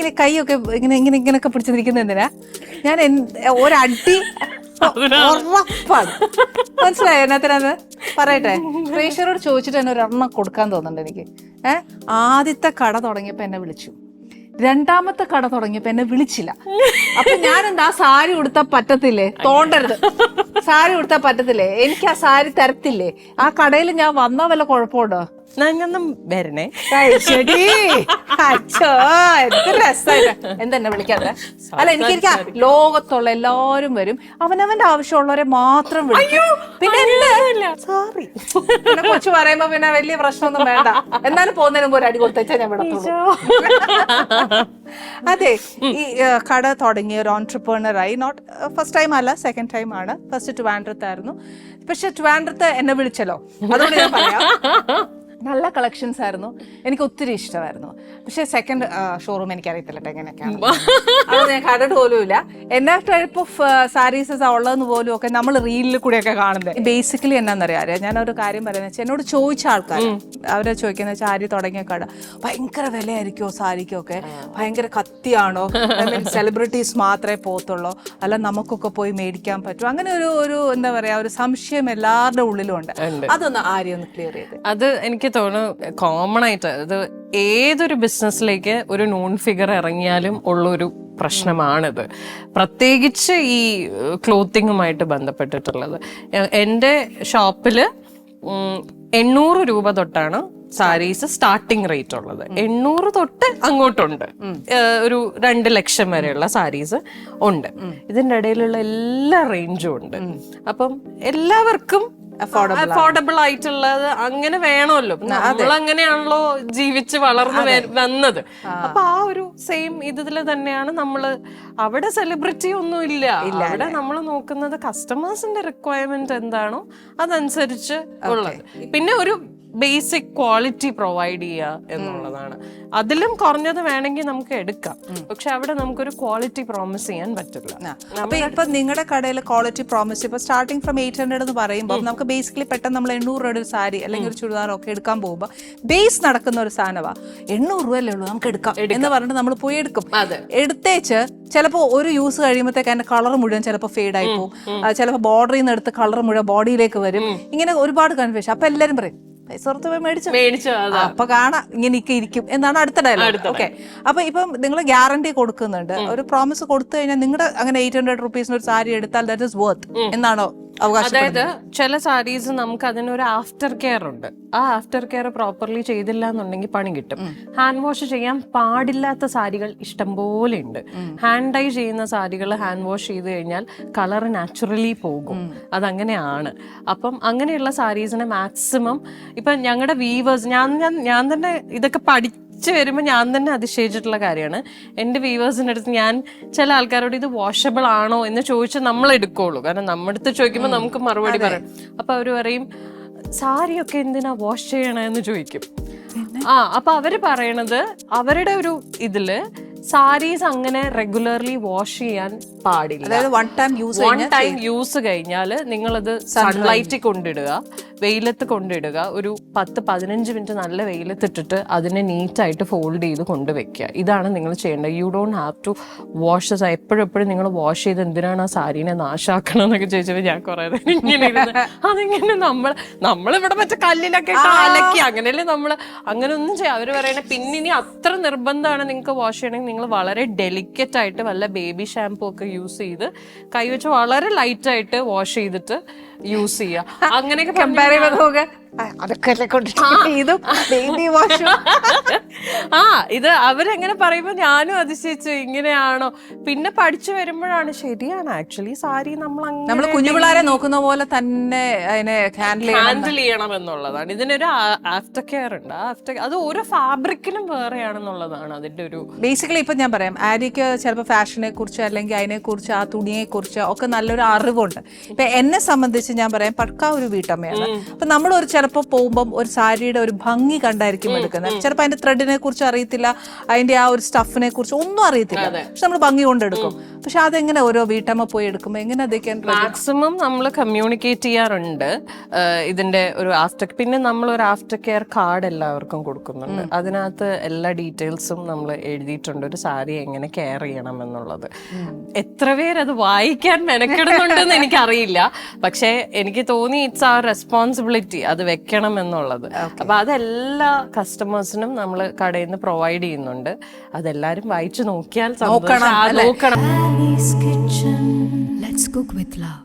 ഇങ്ങനെ കൈയൊക്കെ ഇങ്ങനെയൊക്കെ പിടിച്ചിരിക്കുന്ന എന്തിനാ? ഞാൻ ഒരടി ഉറപ്പാണ്. മനസ്സിലായോ എന്നത്തിനാന്ന് പറയട്ടെ? പ്രേക്ഷകരോട് ചോദിച്ചിട്ട് തന്നെ ഒരെണ്ണം കൊടുക്കാൻ തോന്നുന്നുണ്ട് എനിക്ക്. ആദ്യത്തെ കട തുടങ്ങിയപ്പോ എന്നെ വിളിച്ചു, രണ്ടാമത്തെ കട തുടങ്ങിയപ്പോ എന്നെ വിളിച്ചില്ല. അപ്പൊ ഞാനെന്താ സാരി ഉടുത്താ പറ്റത്തില്ലേ? തോണ്ടരുത്, സാരി ഉടുത്താ പറ്റത്തില്ലേ? എനിക്ക് ആ സാരി തരത്തില്ലേ? ആ കടയിൽ ഞാൻ വന്നാ വല്ല കുഴപ്പമുണ്ടോ? വരണേ. അച്ഛോ എന്ത് രസായിട്ട് എന്തെന്നെ വിളിക്കാതെ. അല്ല എനിക്ക് ലോകത്തുള്ള എല്ലാവരും വരും, അവനവന്റെ ആവശ്യമുള്ളവരെ മാത്രം വിളിക്കും. പിന്നെ സോറി പിന്നെ കൊച്ചു പറയുമ്പോ പിന്നെ വലിയ പ്രശ്നമൊന്നും വേണ്ട. എന്നാലും പോകുന്നതിന് മുമ്പ് ഒരു അടി കൊടുത്തേച്ചാ ഞാൻ വിടത്തുള്ളൂ. അതെ, ഈ കട തുടങ്ങിയ ഒരു ഓൺട്രപ്രണർ ആയി. നോട്ട് ഫസ്റ്റ് ടൈം അല്ല, സെക്കൻഡ് ടൈം ആണ്. ഫസ്റ്റ് ട്രിവാൻഡ്രത്ത് ആയിരുന്നു. പക്ഷെ ട്രിവാൻഡ്രത്ത് എന്നെ വിളിച്ചല്ലോ, അതുകൊണ്ട് ഞാൻ പറയാം. നല്ല കളക്ഷൻസ് ആയിരുന്നു, എനിക്ക് ഒത്തിരി ഇഷ്ടമായിരുന്നു. പക്ഷെ സെക്കൻഡ് ഷോറൂം എനിക്കറിയത്തില്ല എങ്ങനെയൊക്കെയാണ്, അത് ഞാൻ കണ്ടിട്ട് പോലും ഇല്ല. എന്നാ ടൈപ്പ് ഓഫ് സാരീസസ് ഉള്ളതെന്ന് പോലും ഒക്കെ നമ്മൾ റീലിൽ കൂടെയൊക്കെ കാണുന്നത്. ബേസിക്കലി എന്നാന്നറിയാം, ഞാനൊരു കാര്യം പറയുന്നത് വെച്ചാൽ എന്നോട് ചോദിച്ച ആൾക്കാർ അവരെ ചോദിക്കുന്ന വെച്ചാൽ സാരി തുടങ്ങിയ കട ഭയങ്കര വിലയായിരിക്കുമോ സാരിക്കൊക്കെ, ഭയങ്കര കത്തിയാണോ, സെലിബ്രിറ്റീസ് മാത്രമേ പോകത്തുള്ളൂ, അല്ല നമുക്കൊക്കെ പോയി മേടിക്കാൻ പറ്റും, അങ്ങനെ ഒരു എന്താ പറയാ ഒരു സംശയം എല്ലാവരുടെ ഉള്ളിലും ഉണ്ട്. അതൊന്ന് ആരെയും ഒന്ന് ക്ലിയർ ചെയ്ത്. അത് എനിക്ക് തോന്നുന്നു കോമൺ ആയിട്ട് അത് ഏതൊരു ബിസിനസ്സിലേക്ക് ഒരു നോൺ ഫിഗർ ഇറങ്ങിയാലും ഉള്ളൊരു പ്രശ്നമാണിത്, പ്രത്യേകിച്ച് ഈ ക്ലോത്തിങ്ങുമായിട്ട് ബന്ധപ്പെട്ടിട്ടുള്ളത്. എൻ്റെ ഷോപ്പിൽ 800 രൂപ തൊട്ടാണ് സാരീസ് സ്റ്റാർട്ടിങ് റേറ്റ് ഉള്ളത്. 800 തൊട്ട് അങ്ങോട്ടുണ്ട്, ഒരു 2 ലക്ഷം വരെയുള്ള സാരീസ് ഉണ്ട്. ഇതിൻ്റെ ഇടയിലുള്ള എല്ലാ റേഞ്ചും ഉണ്ട്. അപ്പം എല്ലാവർക്കും അഫോർഡബിൾ ആയിട്ടുള്ളത് അങ്ങനെ വേണമല്ലോ. നമ്മൾ അങ്ങനെയാണല്ലോ ജീവിച്ച് വളർന്നു വന്നത്. അപ്പൊ ആ ഒരു സെയിം ഇതില് തന്നെയാണ് നമ്മള്. അവിടെ സെലിബ്രിറ്റി ഒന്നും ഇല്ല, അവിടെ നമ്മൾ നോക്കുന്നത് കസ്റ്റമേഴ്സിന്റെ റിക്വയർമെന്റ് എന്താണോ അതനുസരിച്ച് ഉള്ളത്. പിന്നെ ഒരു ബേസിക് ക്വാളിറ്റി പ്രൊവൈഡ് ചെയ്യുക എന്നുള്ളതാണ്. അതിലും കുറഞ്ഞത് വേണമെങ്കിൽ നമുക്ക് എടുക്കാം, പക്ഷെ അവിടെ നമുക്കൊരു ക്വാളിറ്റി പ്രോമിസ് ചെയ്യാൻ പറ്റില്ല. അപ്പൊ ഇപ്പൊ നിങ്ങളുടെ കടയിൽ ക്വാളിറ്റി പ്രോമിസ് ഇപ്പൊ സ്റ്റാർട്ടിംഗ് ഫ്രം 800 എന്ന് പറയുമ്പോൾ നമുക്ക് ബേസിക്കലി പെട്ടെന്ന് നമ്മൾ 800 രൂപയുടെ ഒരു സാരി അല്ലെങ്കിൽ ഒരു ചുരിദാറൊക്കെ എടുക്കാൻ പോകുമ്പോൾ ബേസ് നടക്കുന്ന ഒരു സാധനമാണ്. 800 രൂപയല്ലേ ഉള്ളൂ, നമുക്ക് എടുക്കാം എന്ന് പറഞ്ഞിട്ട് നമ്മൾ പോയി എടുക്കും. എടുത്തേച്ച് ചിലപ്പോൾ ഒരു യൂസ് കഴിയുമ്പോഴത്തേക്ക് അതിന്റെ കളർ മുഴുവൻ ചിലപ്പോൾ ഫെയ്ഡ് ആയി പോകും, ചിലപ്പോൾ ബോർഡറിൽ നിന്ന് എടുത്ത് കളർ മുഴുവൻ ബോഡിയിലേക്ക് വരും. ഇങ്ങനെ ഒരുപാട് കൺഫ്യൂഷൻ. അപ്പൊ എല്ലാരും പറയും പൈസ മേടിച്ചു അപ്പൊ കാണാം ഇങ്ങനെയൊക്കെ ഇരിക്കും എന്നാണ് അടുത്ത ഡയലോഗ്. ഓക്കെ, അപ്പൊ ഇപ്പം നിങ്ങൾ ഗ്യാരണ്ടി കൊടുക്കുന്നുണ്ട്, ഒരു പ്രോമിസ് കൊടുത്തു കഴിഞ്ഞാൽ നിങ്ങളുടെ അങ്ങനെ 800 റുപ്പീസിന് ഒരു സാരി എടുത്താൽ ദാറ്റ് ഇസ് വർത്ത് എന്നാണോ? അതായത് ചില സാരീസ് നമുക്ക് അതിനൊരു ആഫ്റ്റർ കെയർ ഉണ്ട്. ആ ആഫ്റ്റർ കെയർ പ്രോപ്പർലി ചെയ്തില്ല എന്നുണ്ടെങ്കിൽ പണി കിട്ടും. ഹാൻഡ് വാഷ് ചെയ്യാൻ പാടില്ലാത്ത സാരികൾ ഇഷ്ടംപോലെ ഉണ്ട്. ഹാൻഡ് ഡൈ ചെയ്യുന്ന സാരികൾ ഹാൻഡ് വാഷ് ചെയ്ത് കഴിഞ്ഞാൽ കളർ നാച്ചുറലി പോകും, അതങ്ങനെയാണ്. അപ്പം അങ്ങനെയുള്ള സാരീസിനെ മാക്സിമം ഇപ്പൊ ഞങ്ങളുടെ വീവേഴ്സ്, ഞാൻ തന്നെ ഇതൊക്കെ വരുമ്പോൾ ഞാൻ തന്നെ അതിശയിച്ചിട്ടുള്ള കാര്യമാണ്. എൻ്റെ വീവേഴ്സിൻ്റെ അടുത്ത് ഞാൻ ചില ആൾക്കാരോട് ഇത് വാഷബിൾ ആണോ എന്ന് ചോദിച്ചാൽ നമ്മൾ എടുക്കുള്ളൂ, കാരണം നമ്മുടെ അടുത്ത് ചോദിക്കുമ്പോൾ നമുക്ക് മറുപടി പറയും. അപ്പൊ അവര് പറയും സാരിയൊക്കെ എന്തിനാ വാഷ് ചെയ്യണമെന്ന് ചോദിക്കും. അപ്പൊ അവര് പറയണത് അവരുടെ ഒരു ഇതില് സാരീസ് അങ്ങനെ റെഗുലർലി വാഷ് ചെയ്യാൻ പാടില്ല. അതായത് വൺ ടൈം യൂസ് കഴിഞ്ഞാൽ നിങ്ങളത് സൺലൈറ്റിൽ കൊണ്ടിടുക, വെയിലത്ത് കൊണ്ടിടുക. ഒരു 10-15 മിനിറ്റ് നല്ല വെയിലത്തിട്ടിട്ട് അതിനെ നീറ്റായിട്ട് ഫോൾഡ് ചെയ്ത് കൊണ്ടുവയ്ക്കുക. ഇതാണ് നിങ്ങൾ ചെയ്യേണ്ടത്. You don't have to wash. എപ്പോഴും നിങ്ങൾ വാഷ് ചെയ്ത് എന്തിനാണ് ആ സാരീനെ നാശാക്കണം എന്നൊക്കെ ചോദിച്ചപ്പോൾ ഞാൻ കുറെ ഇങ്ങനെ അതിങ്ങനെ നമ്മളിവിടെ മറ്റേ കല്ലിലൊക്കെ അലക്കി അങ്ങനെയല്ലേ അങ്ങനെ ഒന്നും ചെയ്യാം. അവര് പറയണേ പിന്നെ ഇനി അത്ര നിർബന്ധമാണ് നിങ്ങൾക്ക് വാഷ് ചെയ്യണമെങ്കിൽ നിങ്ങൾ വളരെ ഡെലിക്കറ്റ് ആയിട്ട് വല്ല ബേബി ഷാംപൂ ഒക്കെ യൂസ് ചെയ്ത് കൈവച്ച് വളരെ ലൈറ്റ് ആയിട്ട് വാഷ് ചെയ്തിട്ട് യൂസ് ചെയ്യുക. അങ്ങനെയൊക്കെ ഇത് അവരെങ്ങനെ പറയുമ്പോ ഞാനും അതിശയിച്ചു, ഇങ്ങനെയാണോ? പിന്നെ പഠിച്ചു വരുമ്പോഴാണ് ശരിയാണ് ആക്ച്വലി സാരി നമ്മൾ കുഞ്ഞുപിള്ളാരെ നോക്കുന്ന പോലെ തന്നെ അതിനെ ഹാൻഡിൽ ചെയ്യണം എന്നുള്ളതാണ്. ഇതിനൊരു ആഫ്റ്റർ കെയർ ഉണ്ട്. അത് ഓരോ ഫാബ്രിക്കിനും വേറെയാണെന്നുള്ളതാണ് അതിന്റെ ഒരു ബേസിക്കലി. ഇപ്പൊ ഞാൻ പറയാം, ആര്യക്ക് ചിലപ്പോൾ ഫാഷനെ കുറിച്ച് അല്ലെങ്കിൽ അതിനെ കുറിച്ച് ആ തുണിയെ കുറിച്ച് ഒക്കെ നല്ലൊരു അറിവുണ്ട്. ഇപ്പൊ എന്നെ സംബന്ധിച്ച് ഞാൻ പറയാം, പക്ക ഒരു വീട്ടമ്മയാണ്. അപ്പൊ നമ്മളൊരു ചിലപ്പോൾ പോകുമ്പം ഒരു സാരിയുടെ ഒരു ഭംഗി കണ്ടായിരിക്കും എടുക്കുന്നത്. ചിലപ്പോൾ അതിന്റെ ത്രെഡിനെ കുറിച്ച് അറിയത്തില്ല, അതിന്റെ ആ ഒരു സ്റ്റഫിനെ കുറിച്ച് ഒന്നും അറിയത്തില്ല, പക്ഷെ നമ്മൾ ഭംഗി കൊണ്ടെടുക്കും. പക്ഷെ അതെങ്ങനെ ഓരോ വീട്ടമ്മ പോയി എടുക്കുമ്പോൾ എങ്ങനെ അതൊക്കെ മാക്സിമം നമ്മൾ കമ്മ്യൂണിക്കേറ്റ് ചെയ്യാറുണ്ട് ഇതിന്റെ ഒരു ആഫ്റ്റർ, പിന്നെ നമ്മൾ ഒരു ആഫ്റ്റർ കെയർ കാർഡ് എല്ലാവർക്കും കൊടുക്കുന്നുണ്ട്. അതിനകത്ത് എല്ലാ ഡീറ്റെയിൽസും നമ്മൾ എഴുതിയിട്ടുണ്ട്, ഒരു സാരി എങ്ങനെ കെയർ ചെയ്യണം എന്നുള്ളത്. എത്ര പേരത് വായിക്കാൻ മെനക്കെടുന്നുണ്ടെന്ന് എനിക്കറിയില്ല, പക്ഷെ എനിക്ക് തോന്നി ഇറ്റ്സ് ആ റെസ്പോൺസിബിലിറ്റി അത് വെക്കണം എന്നുള്ളത്. അപ്പൊ അതെല്ലാ കസ്റ്റമേഴ്സിനും നമ്മൾ കടയിൽ നിന്ന് പ്രൊവൈഡ് ചെയ്യുന്നുണ്ട്. അതെല്ലാരും വായിച്ചു നോക്കിയാൽ നോക്കണം. Ali's Kitchen. Let's cook with love.